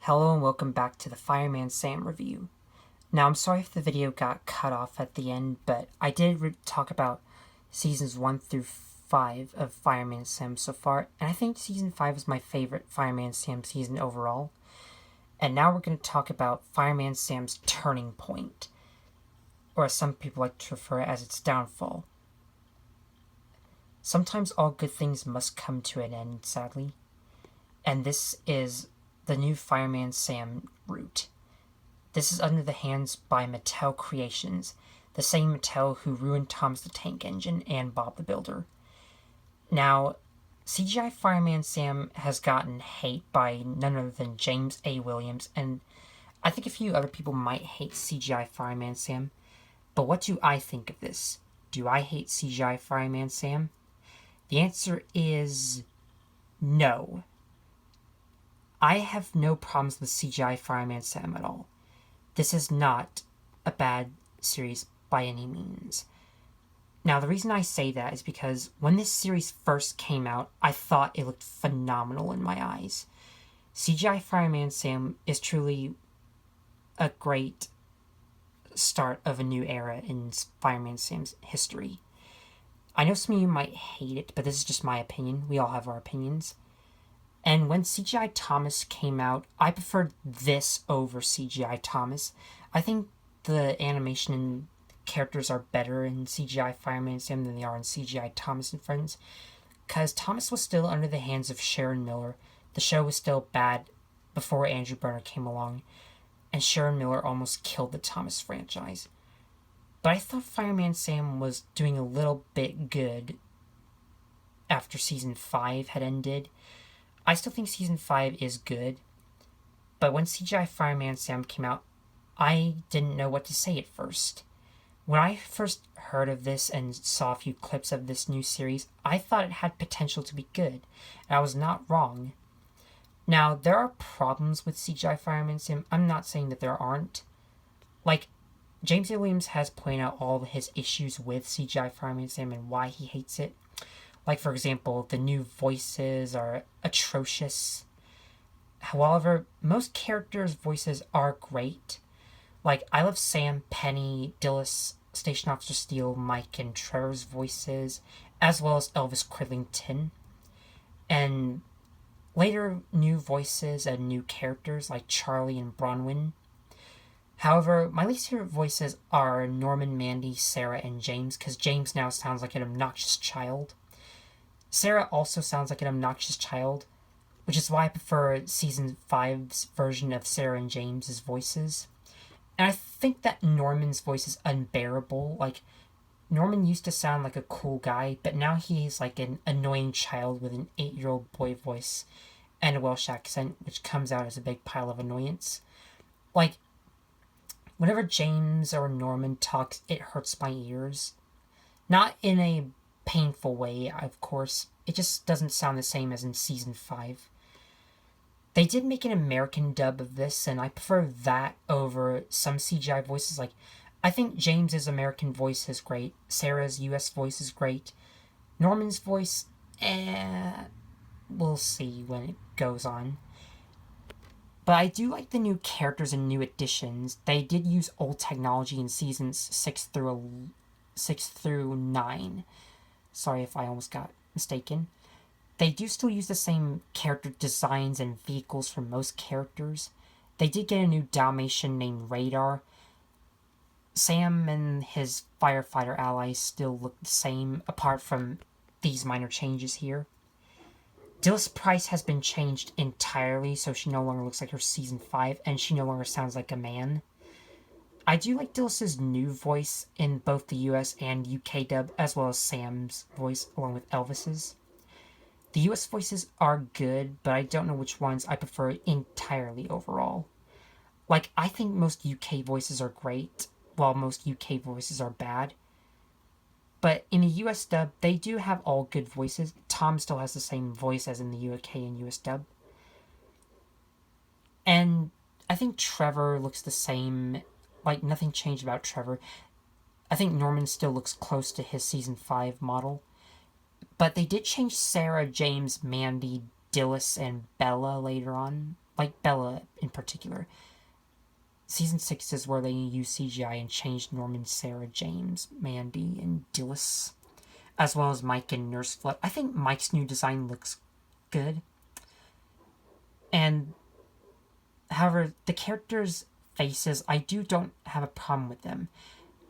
Hello and welcome back to the Fireman Sam review. Now I'm sorry if the video got cut off at the end, but I did talk about seasons 1 through 5 of Fireman Sam so far, and I think season 5 is my favorite Fireman Sam season overall. And now we're going to talk about Fireman Sam's turning point, or as some people like to refer it as its downfall. Sometimes all good things must come to an end, sadly, and this is the new Fireman Sam route. This is under the hands by Mattel Creations, the same Mattel who ruined Thomas the Tank Engine and Bob the Builder. Now, CGI Fireman Sam has gotten hate by none other than James A. Williams, and I think a few other people might hate CGI Fireman Sam. But what do I think of this? Do I hate CGI Fireman Sam? The answer is no. I have no problems with CGI Fireman Sam at all. This is not a bad series by any means. Now, the reason I say that is because when this series first came out, I thought it looked phenomenal in my eyes. CGI Fireman Sam is truly a great start of a new era in Fireman Sam's history. I know some of you might hate it, but this is just my opinion. We all have our opinions. And when CGI Thomas came out, I preferred this over CGI Thomas. I think the animation and characters are better in CGI Fireman Sam than they are in CGI Thomas and Friends. Because Thomas was still under the hands of Sharon Miller. The show was still bad before Andrew Berner came along. And Sharon Miller almost killed the Thomas franchise. But I thought Fireman Sam was doing a little bit good after season 5 had ended. I still think season 5 is good, but when CGI Fireman Sam came out, I didn't know what to say at first. When I first heard of this and saw a few clips of this new series, I thought it had potential to be good, and I was not wrong. Now, there are problems with CGI Fireman Sam. I'm not saying that there aren't. Like, James A. Williams has pointed out all of his issues with CGI Fireman Sam and why he hates it. Like, for example, the new voices are atrocious. However, most characters' voices are great. Like, I love Sam, Penny, Dillis, Station Officer Steele, Mike, and Trevor's voices, as well as Elvis Cridlington. And later new voices and new characters like Charlie and Bronwyn. However, my least favorite voices are Norman, Mandy, Sarah, and James, because James now sounds like an obnoxious child. Sarah also sounds like an obnoxious child, which is why I prefer season 5's version of Sarah and James's voices. And I think that Norman's voice is unbearable. Like, Norman used to sound like a cool guy, but now he's like an annoying child with an 8-year-old boy voice and a Welsh accent, which comes out as a big pile of annoyance. Like, whenever James or Norman talks, it hurts my ears. Not in a painful way, of course. It just doesn't sound the same as in season 5. They did make an American dub of this, and I prefer that over some CGI voices. Like, I think James's American voice is great. Sarah's US voice is great. Norman's voice, we'll see when it goes on. But I do like the new characters and new additions. They did use old technology in seasons 6 through 9. Sorry if I almost got mistaken. They do still use the same character designs and vehicles for most characters. They did get a new Dalmatian named Radar. Sam and his firefighter allies still look the same, apart from these minor changes here. Dillis Price has been changed entirely, so she no longer looks like her season 5, and she no longer sounds like a man. I do like Dillis's new voice in both the US and UK dub, as well as Sam's voice along with Elvis's. The US voices are good, but I don't know which ones I prefer entirely overall. Like, I think most UK voices are great, while most UK voices are bad. But in the US dub, they do have all good voices. Tom still has the same voice as in the UK and US dub. And I think Trevor looks the same. Like, nothing changed about Trevor. I think Norman still looks close to his season 5 model. But they did change Sarah, James, Mandy, Dillis, and Bella later on. like Bella in particular. Season 6 is where they use CGI and changed Norman, Sarah, James, Mandy, and Dillis, as well as Mike and Nurse Flip. I think Mike's new design looks good. And however, the characters' faces, I don't have a problem with them.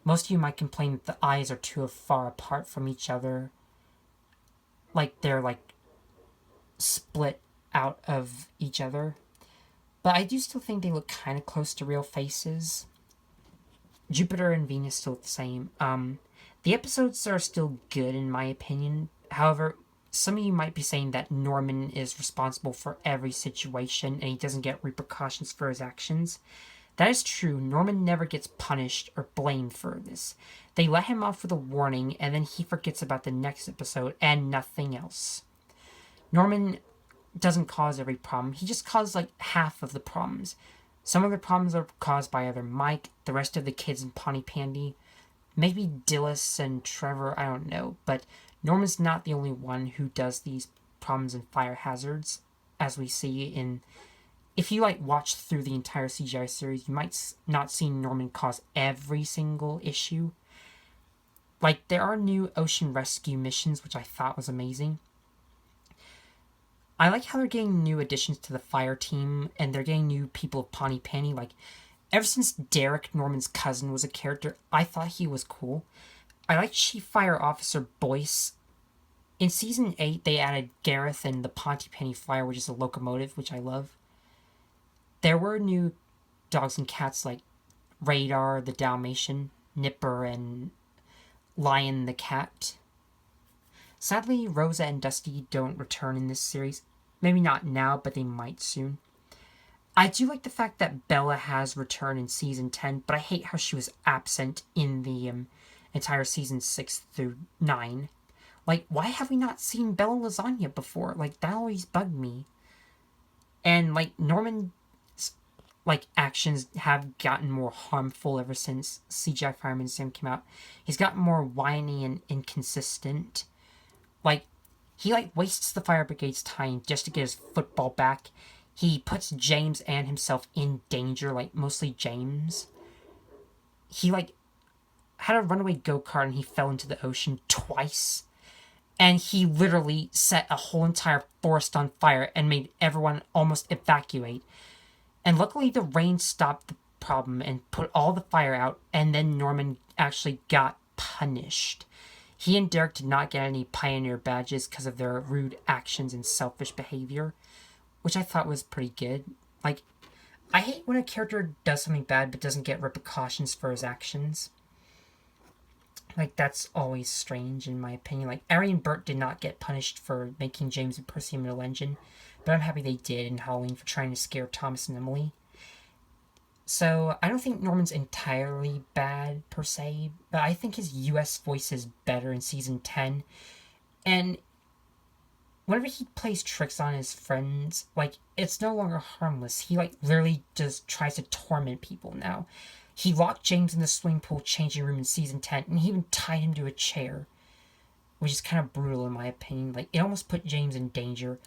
Most of you might complain that the eyes are too far apart from each other. Like they're like split out of each other. But I do still think they look kind of close to real faces. Jupiter and Venus still look the same. The episodes are still good in my opinion. However, some of you might be saying that Norman is responsible for every situation and he doesn't get repercussions for his actions. That is true. Norman never gets punished or blamed for this. They let him off with a warning and then he forgets about the next episode and nothing else. Norman doesn't cause every problem. He just caused like half of the problems. Some of the problems are caused by either Mike, the rest of the kids in Pontypandy, maybe Dillis and Trevor, I don't know. But Norman's not the only one who does these problems and fire hazards, as we see in... If you like watch through the entire CGI series, you might not see Norman cause every single issue. Like, there are new ocean rescue missions, which I thought was amazing. I like how they're getting new additions to the fire team, and they're getting new people of Pontypandy. Like, ever since Derek, Norman's cousin, was a character, I thought he was cool. I like Chief Fire Officer Boyce. In Season 8, they added Gareth and the Pontypandy Flyer, which is a locomotive, which I love. There were new dogs and cats like Radar, the Dalmatian, Nipper, and Lion the cat. Sadly, Rosa and Dusty don't return in this series. Maybe not now, but they might soon. I do like the fact that Bella has returned in Season 10, but I hate how she was absent in the entire Season 6 through 9. Like, why have we not seen Bella Lasagna before? Like, that always bugged me. And, like, Norman's, like, actions have gotten more harmful ever since CGI Fireman Sam came out. He's gotten more whiny and inconsistent. Like, he, like, wastes the fire brigade's time just to get his football back. He puts James and himself in danger, like, mostly James. He, like, had a runaway go-kart and he fell into the ocean twice. And he literally set a whole entire forest on fire and made everyone almost evacuate. And luckily the rain stopped the problem and put all the fire out, and then Norman actually got punished. He and Derek did not get any Pioneer badges because of their rude actions and selfish behavior, which I thought was pretty good. Like, I hate when a character does something bad but doesn't get repercussions for his actions. Like, that's always strange in my opinion. Like, Ari and Bert did not get punished for making James and Percy a middle engine, but I'm happy they did in Halloween for trying to scare Thomas and Emily. So, I don't think Norman's entirely bad, per se, but I think his US voice is better in Season 10. And whenever he plays tricks on his friends, like, it's no longer harmless. He, like, literally just tries to torment people now. He locked James in the swimming pool changing room in Season 10, and he even tied him to a chair, which is kind of brutal in my opinion. Like, it almost put James in danger.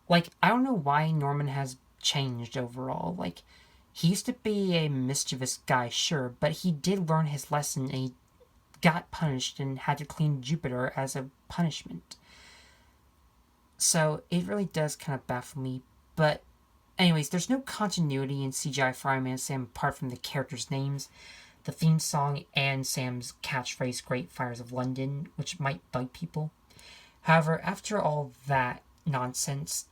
Like, I don't know why Norman has changed overall. Like, he used to be a mischievous guy, sure, but he did learn his lesson and he got punished and had to clean Jupiter as a punishment. So, it really does kind of baffle me, but anyways, there's no continuity in CGI Fireman Sam apart from the characters' names, the theme song, and Sam's catchphrase, Great Fires of London, which might bug people. However, after all that nonsense,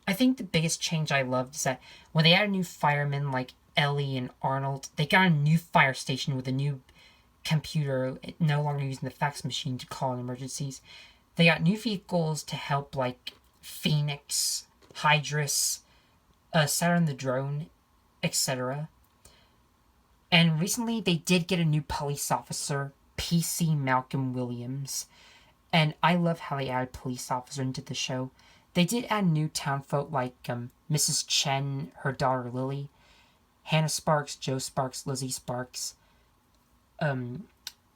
I think the biggest change I loved is that when they added new firemen like Ellie and Arnold, they got a new fire station with a new computer, no longer using the fax machine to call in emergencies. They got new vehicles to help, like Phoenix, Hydrus, Saturn the drone, etc. And recently they did get a new police officer, PC Malcolm Williams. And I love how they added police officer into the show. They did add new townfolk like Mrs. Chen, her daughter Lily, Hannah Sparks, Joe Sparks, Lizzie Sparks,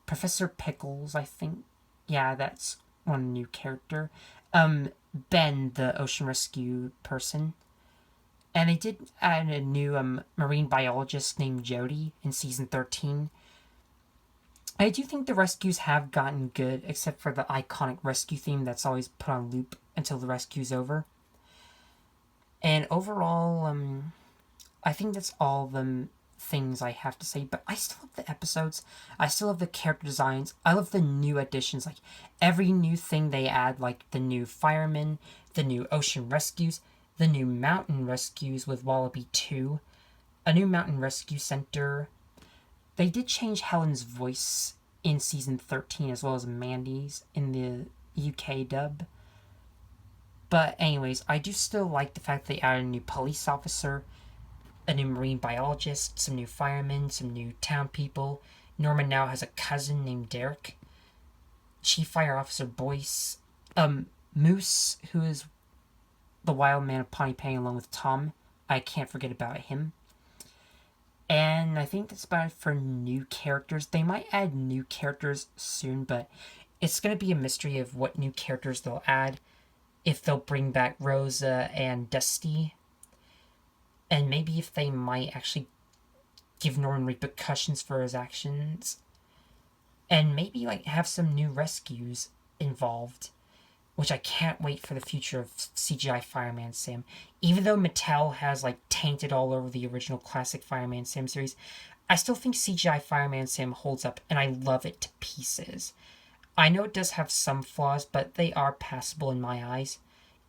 Professor Pickles, I think. Yeah, that's one new character. Ben, the ocean rescue person. And they did add a new marine biologist named Jody in season 13. I do think the rescues have gotten good, except for the iconic rescue theme that's always put on loop until the rescue's over. And overall, I think that's all the things I have to say. But I still love the episodes. I still love the character designs. I love the new additions. Like every new thing they add, like the new firemen, the new ocean rescues, the new mountain rescues with Wallaby 2, a new mountain rescue center. They did change Helen's voice in season 13 as well as Mandy's in the UK dub. But anyways, I do still like the fact they added a new police officer, a new marine biologist, some new firemen, some new town people. Norman now has a cousin named Derek. Chief Fire Officer Boyce. Moose, who is the wild man of Pontypann along with Tom. I can't forget about him. And I think that's about it for new characters. They might add new characters soon, but it's going to be a mystery of what new characters they'll add. If they'll bring back Rosa and Dusty. And maybe if they might actually give Norman repercussions for his actions. And maybe like have some new rescues involved. Which I can't wait for the future of CGI Fireman Sam. Even though Mattel has like tainted all over the original classic Fireman Sam series, I still think CGI Fireman Sam holds up and I love it to pieces. I know it does have some flaws, but they are passable in my eyes.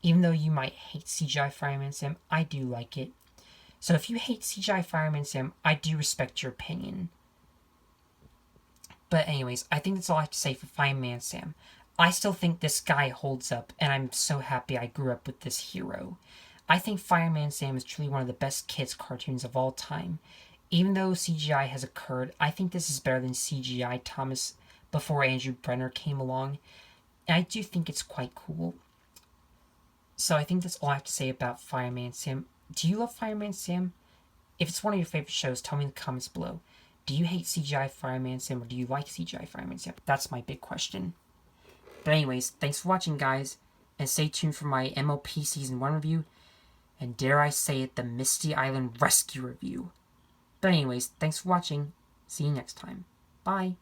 Even though you might hate CGI Fireman Sam, I do like it. So if you hate CGI Fireman Sam, I do respect your opinion. But anyways, I think that's all I have to say for Fireman Sam. I still think this guy holds up, and I'm so happy I grew up with this hero. I think Fireman Sam is truly one of the best kids' cartoons of all time. Even though CGI has occurred, I think this is better than CGI Thomas before Andrew Brenner came along. And I do think it's quite cool. So I think that's all I have to say about Fireman Sam. Do you love Fireman Sam? If it's one of your favorite shows, tell me in the comments below. Do you hate CGI Fireman Sam or do you like CGI Fireman Sam? That's my big question. But anyways, thanks for watching, guys. And stay tuned for my MOP Season 1 review. And dare I say it, the Misty Island Rescue review. But anyways, thanks for watching. See you next time. Bye.